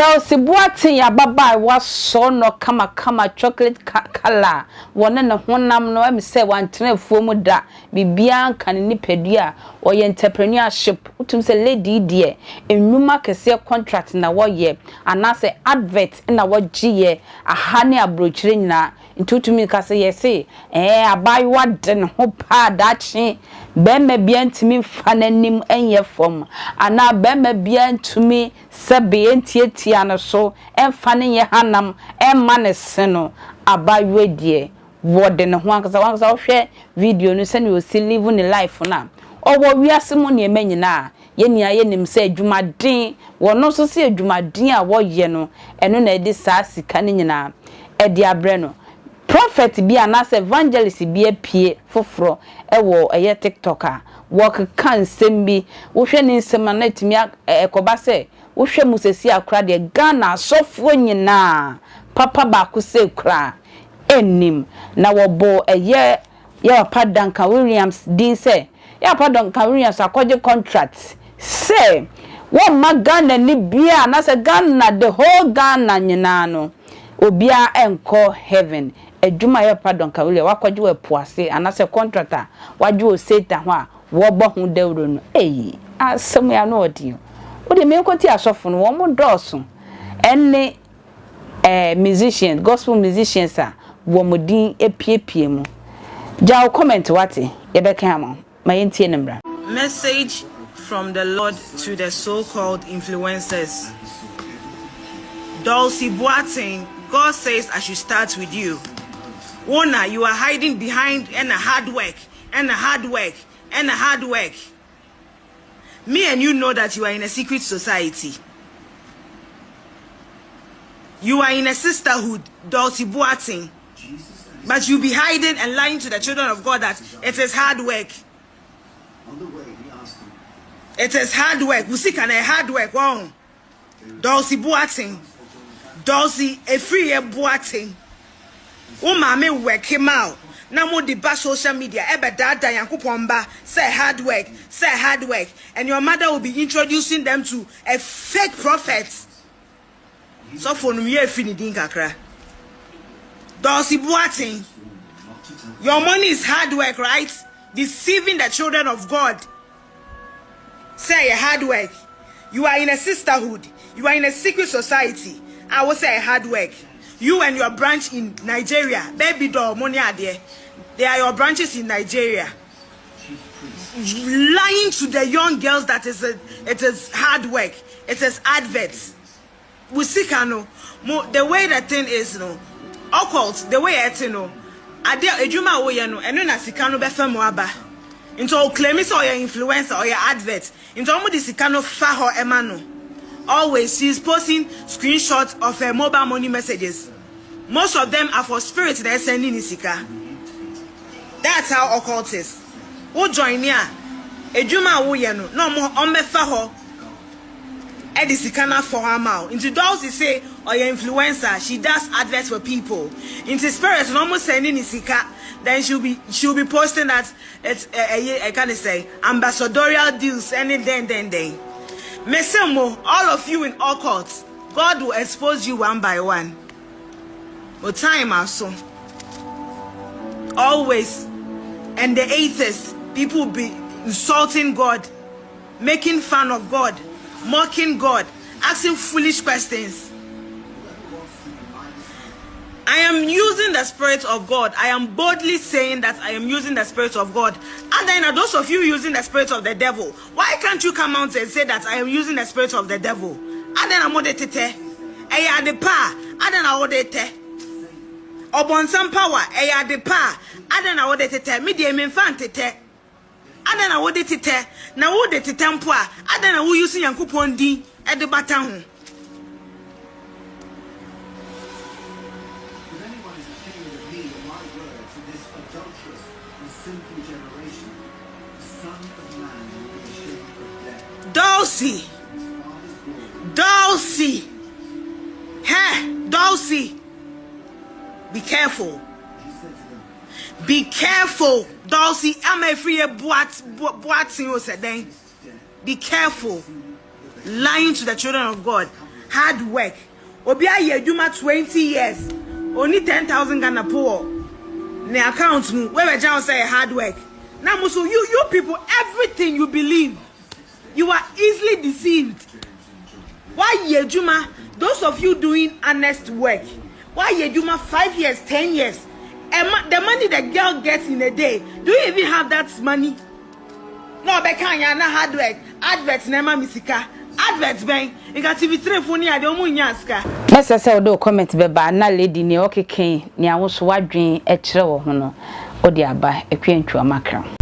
Dulce boating ya baba was so no kama chocolate color. One and a honam no say one tene fumu da bibia kan ni pedua or entrepreneurship utum say lady dear enuma kese contract na wo ye anase advert na wo giye ahane abrochire nyina ntutumi ka say yesi abai waden ho pa dachi bema bia ntimi fa nanim enye fom ana bema bia ntumi sebe entiatia no so emfa ne ye hanam emma ne seno abai die wode ne ho anka wo hwe video no se ne o si live ne life na owo wiase mu ne emanyina ye nia ye nim se adwumaden wono so se adwumaden a wo ye no eno na edi saa sika ne nyina edi abre no prophet bi anase evangelist bi apie foforo ewo eye tiktoker work kan sembi wo hwe ne nsem na timi ekoba se wo hwe musesi akra de Ghana sofo nyina papa ba ku se kra enim na wo bo eye ya padanka Williams din se ya padanka Williams akoje contract say wo magana ni bia na se Ghana the whole Ghana nyina no obia enko heaven adwuma ya padanka Williams wakoje we poase anase contractor waje o seta ho a wo bo hu dawro no asem ya no odi o de me kwoti asofo no wo mo doso enne musicians gospel musicians a wo modin epiepie mu jaw comment wati yebeka ama mayentie nembra. Message from the Lord to the so-called influencers. Dulce Boating, God says I should start with you. Wona, you are hiding behind and a hard work and a hard work and a hard work. Me and you know that you are in a secret society. You are in a sisterhood, Dulce Boating. But you be hiding and lying to the children of God that it is hard work. It is hard work. We see can a hard work. Wow. Dulce Boating. Dulce a free Boating. Oh mama work him out. Now more the bad social media. Ebe dada yankupomba say hard work. Say hard work. And your mother will be introducing them to a fake prophet. So for me fini kakra. Dulce Boating, your money is hard work, right? Deceiving the children of God. Say a hard work. You are in a sisterhood. You are in a secret society. I will say a hard work. You and your branch in Nigeria, baby doll, money are there. They are your branches in Nigeria. Lying to the young girls that it is hard work. It is adverts. We see the way that thing is, occult, the way it's, ade ejuma wo ye no eno na sika no be fa mo aba into o claim so your influencer or your advert into omo di sika no fa ho ema no. Always she's posting screenshots of her mobile money messages. Most of them are for spirits that are sending sika. That's how occult is. Wo join here ejuma wo ye no mo fa ho Edi sikana for her mouth. Into Dulce say, or your influencer, she does adverts for people. Into spirits, almost sending sika, then she'll be posting that it's I can't say ambassadorial deals, and then. Mesemo, all of you in occult, God will expose you one by one. But time also. Always, and the atheists, people be insulting God, making fun of God, mocking God, asking foolish questions. I am using the Spirit of God. I am boldly saying that I am using the Spirit of God. And then those of you using the Spirit of the devil, why can't you come out and say that I am using the Spirit of the devil? And then I'm the tete. I the power. And then I the tete. Upon some power, I the power. And then I the tete. Me the infant tete. And then I would it now would it tempoa, and then I will use Yankupon D at the baton. Dulce, hey, Dulce, be careful. Be careful, Dulce. I'm a free boating. Be careful. Lying to the children of God. hard work. Obi aye adwuma 20 years. Only 10,000 Ghana poor. Ne account mu where we say hard work. Now muso you people everything you believe. You are easily deceived. Why ye juma? Those of you doing honest work. Why ye juma 5 years, 10 years? The money the girl gets in a day. Do you even have that money? No, bekanya na hard work. Adverts nema misika. Adverts bang. You got TV3 phone ya de omu nyaska. Nessa say do comment beba na lady ni okeke ni awon so wadwen e kire wo ho no. Odi aba ekwe ntwa makra.